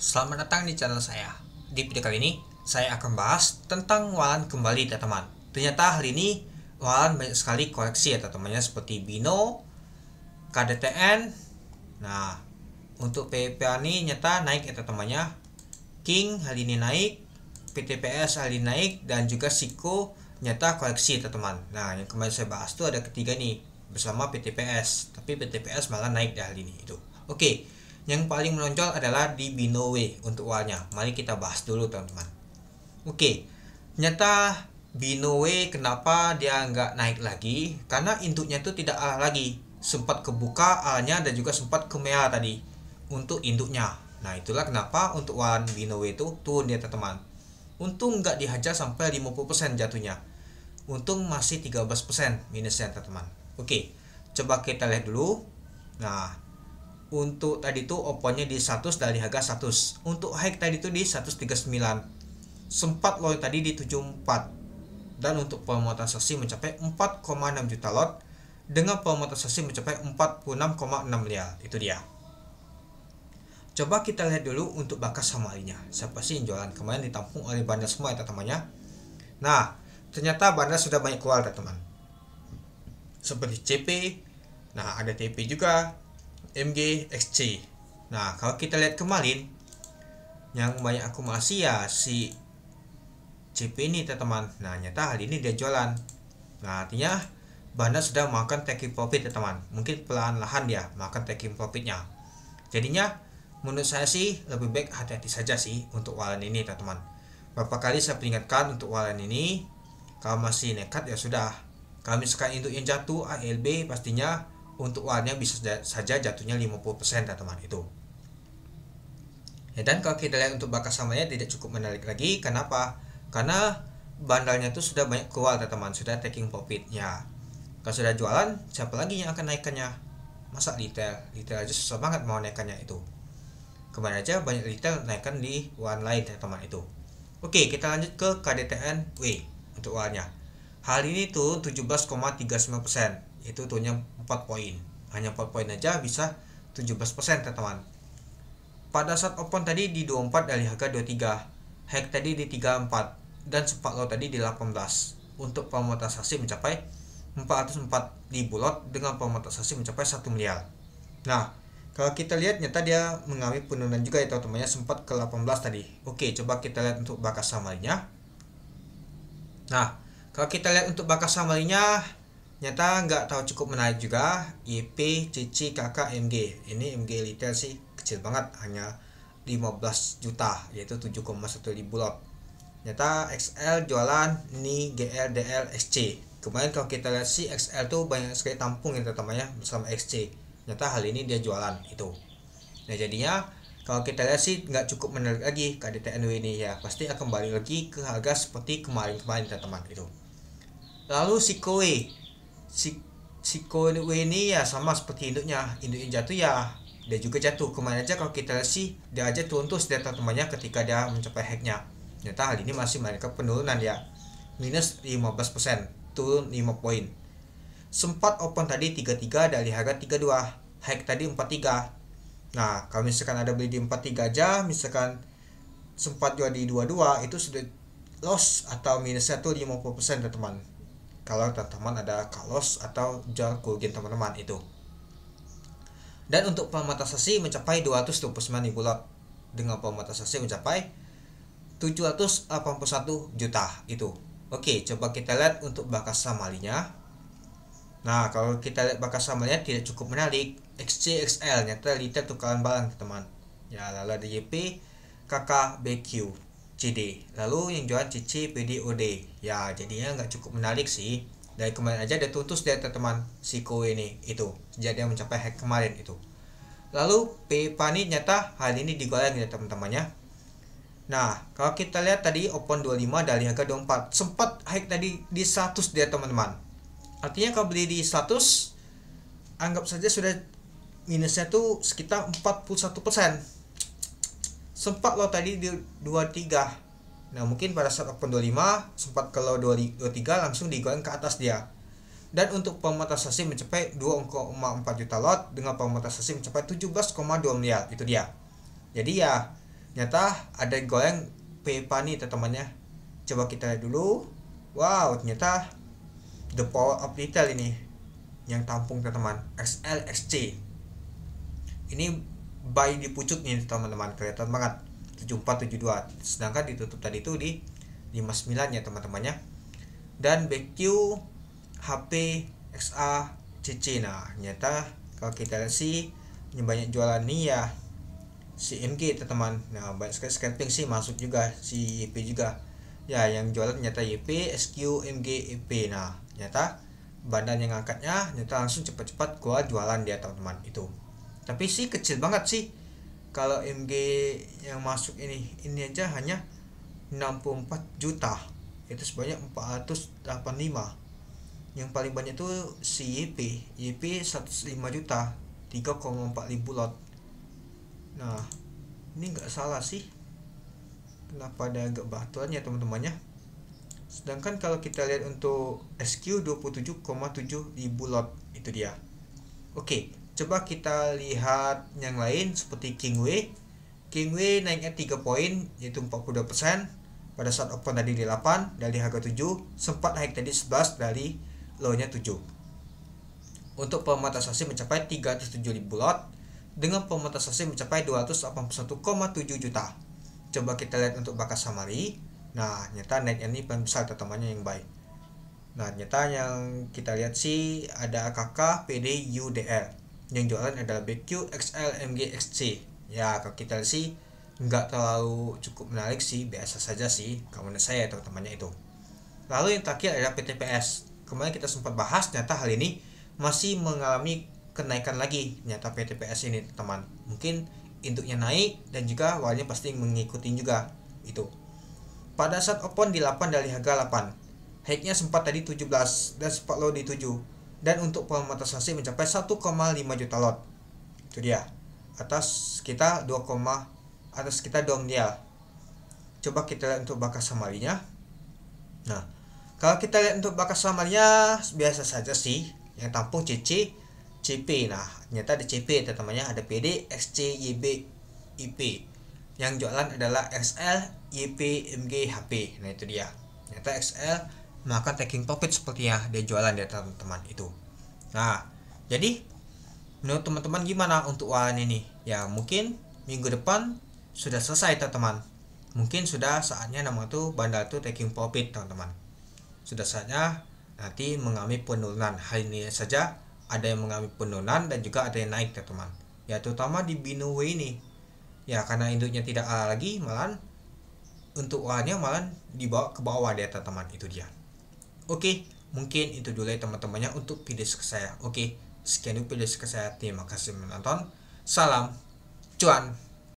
Selamat datang di channel saya. Di video kali ini, saya akan bahas tentang walan kembali teman-teman. Ternyata hari ini walan banyak sekali koleksi ya teman-teman, seperti Bino, KDTN. Nah, untuk PPA ini nyata naik ya teman-temannya. King hari ini naik, PTPS hari ini naik, dan juga Siko nyata koleksi teman-teman. Nah, yang kemarin saya bahas tuh ada ketiga nih bersama PTPS, tapi PTPS malah naik dah hari ini itu. Oke, yang paling menonjol adalah di Binowe untuk walnya. Mari kita bahas dulu teman-teman. Oke, ternyata Binowe kenapa dia nggak naik lagi? Karena induknya itu tidak ala lagi. Sempat kebuka alnya dan juga sempat ke merah tadi untuk induknya. Nah, itulah kenapa untuk walan Binowe itu turun dia teman-teman. Untung nggak dihajar sampai 50% jatuhnya. Untung masih 13% minusnya teman-teman. Oke, coba kita lihat dulu. Nah, untuk tadi itu oponnya di 100 dari harga 100. Untuk high tadi itu di 139. Sempat low tadi di 74. Dan untuk pemuatan saksi mencapai 4,6 juta lot dengan pemuatan saksi mencapai 46,6 miliar. Itu dia. Coba kita lihat dulu untuk bakas samarinya. Siapa sih yang jualan kemarin ditampung oleh bandar semua ya teman-temannya. Nah, ternyata bandar sudah banyak keluar teman-teman. Seperti CP. Nah, ada TP juga. MG, XC. Nah, kalau kita lihat kemarin yang banyak akumulasi ya si CP ini teman-teman. Nah, nyata hari ini dia jualan. Nah, artinya bandar sudah makan taking profit teman-teman. Mungkin perlahan-lahan dia makan taking profitnya. Jadinya menurut saya sih lebih baik hati-hati saja sih untuk walan ini teman-teman. Berapa kali saya peringatkan untuk walan ini, kalau masih nekat ya sudah. Kalau misalkan induk yang jatuh ALB pastinya untuk walannya bisa saja jatuhnya 50% teman-teman itu. Ya, dan kalau kita lihat untuk bakas samanya tidak cukup menarik lagi. Kenapa? Karena bandalnya itu sudah banyak keluar teman-teman, sudah taking profit ya. Kalau sudah jualan, siapa lagi yang akan naikannya? Masa retail aja susah banget mau naikannya itu. Kemarin aja banyak retail naikkan di walan lain teman-teman itu. Oke, kita lanjut ke KDTN W untuk walannya. Hari ini tuh 17,39%. Itu turunnya 4 poin. Hanya 4 poin aja bisa 17% teman-teman. Pada saat open tadi di 24 dari harga 23. High tadi di 34 dan sempat low tadi di 18. Untuk pemuatan saksi mencapai 404 ribu lot dengan pemuatan saksi mencapai 1 miliar. Nah, kalau kita lihat nyata dia mengalami penurunan juga ya teman-teman, sempat ke 18 tadi. Oke, coba kita lihat untuk bakas samarinya. Nah, kalau kita lihat untuk bakas samarinya nyata nggak tahu cukup menarik juga. YP, CC, KK, MG. Ini MG retail sih kecil banget, hanya 15 juta yaitu 7,1 ribu lot. Nyata XL jualan ini GL, DL, SC. Kemarin kalau kita lihat sih XL tuh banyak sekali tampung ya teman-teman ya bersama XC. Nyata hal ini dia jualan itu. Nah, jadinya kalau kita lihat sih nggak cukup menarik lagi KDTNW ini ya, pasti akan balik lagi ke harga seperti kemarin-kemarin teman-teman itu. Lalu Sikowe ini ya sama seperti induk yang jatuh ya dia juga jatuh. Kemarin aja kalau kita lihat sih dia aja turun terus dia teman-temannya ketika dia mencapai hacknya. Ternyata hal ini masih mereka penurunan ya, minus 15%, turun 5 poin. Sempat open tadi 33 dari harga 32, hack tadi 43. Nah, kalau misalkan ada beli di 43 aja, misalkan sempat jual di 22, itu sudah loss atau minusnya tuh 50% teman-teman. Kalau teman-teman ada kalos atau jual kerugian teman-teman itu. Dan untuk pemuatan saksi mencapai 229 ribu lot dengan pemuatan saksi mencapai 781 juta itu. Oke, coba kita lihat untuk bakas samarinya. Nah, kalau kita lihat bakas samanya tidak cukup menarik. XC, XL nyata retail tukaran barang teman. Ya, lalu ada YP, KK, BQ, CD. Lalu yang jual CC, PD, OD. Ya, jadinya nggak cukup menarik sih. Dari kemarin aja ada tutus dia teman si Kowe ini itu. Sejak dia mencapai hack kemarin itu. Lalu Pani nyata hari ini digoreng ya teman-temannya. Nah, kalau kita lihat tadi open 25 dari harga 24. Sempat hack tadi di 100 dia teman-teman. Artinya kalau beli di 100, anggap saja sudah minusnya tuh sekitar 41%. Sempat low tadi di 23. Nah, mungkin pada saat open 25 sempat ke low 23 langsung digoreng ke atas dia. Dan untuk pemuatan saksi mencapai 2,4 juta lot dengan pemuatan saksi mencapai 17,2 miliar. Itu dia. Jadi ya Ternyata ada goreng PEPA nih teman-temannya. Coba kita lihat dulu. Wow, ternyata the power of retail ini yang tampung teman-teman, XLXC. Ini buy di pucuk nih teman-teman, kelihatan banget 7472. Sedangkan ditutup tadi itu di 59 ya teman-temannya. Dan BQ HP XA CC. Nah, ternyata kalau kita lihat sih yang banyak jualan nih ya si MG teman-teman. Nah, banyak sekali scalping sih masuk juga, si YP juga. Ya, yang jualan ternyata YP, SQ, MG, EP. Nah, ternyata badan yang angkatnya ternyata langsung cepat-cepat gua jualan dia teman-teman itu. Tapi sih kecil banget sih. Kalau MG yang masuk ini aja hanya 64 juta. Itu sebanyak 485. Yang paling banyak tuh si YP 105 juta, 3,4 ribu lot. Nah, ini nggak salah sih, kenapa ada agak batuan ya teman-temannya. Sedangkan kalau kita lihat untuk SQ 27,7 ribu lot, itu dia. Oke, coba kita lihat yang lain seperti Kingway naiknya 3 poin yaitu 42%. Pada saat open tadi di 8 dari harga 7, sempat naik tadi 11 dari low-nya 7. Untuk pematasasi mencapai 307 ribu lot dengan pematasasi mencapai 281,7 juta. Coba kita lihat untuk Bakas Samari. Nah, ternyata naiknya ini paling besar teman-temannya yang baik. Nah, ternyata yang kita lihat sih ada KK, PD, UDL. Yang jualan adalah BQ, XL, MG, XC. Ya, kalau kita lihat sih nggak terlalu cukup menarik sih, biasa saja sih kalau menurut saya teman-temannya itu. Lalu yang terakhir adalah PTPS. Kemarin kita sempat bahas, ternyata hal ini masih mengalami kenaikan lagi ternyata PTPS ini teman. Mungkin induknya naik dan juga awalnya pasti mengikuti juga itu. Pada saat open di 8 dari harga 8, high-nya sempat tadi 17 dan sempat low di 7. Dan untuk pematasasi mencapai 1,5 juta lot. Itu dia. Atas kita 2 miliar. Coba kita lihat untuk Bakas Samarinya. Nah, kalau kita lihat untuk Bakas Samarinya biasa saja sih, yang tampung CC, CP. Nah, ternyata ada CP teman-temannya, ada PD, XC, YB, IP. Yang jualan adalah XL, YP, MG, HP. Nah, itu dia. Ternyata XL maka taking profit sepertinya dia jualan ya teman-teman itu. Nah, jadi menurut teman-teman gimana untuk wahan ini? Ya, mungkin minggu depan sudah selesai teman-teman. Mungkin sudah saatnya nama tuh bandar tuh taking profit teman-teman. Sudah saatnya nanti mengalami penurunan. Hari ini saja ada yang mengalami penurunan dan juga ada yang naik teman-teman. Ya, terutama di Binoway ini. Ya, karena induknya tidak ada lagi, malah untuk wahannya malah dibawa ke bawah dia teman-teman, itu dia. Oke, mungkin itu dulu ya teman-temannya untuk video saya. Oke, sekian dulu video saya. Terima kasih menonton. Salam cuan.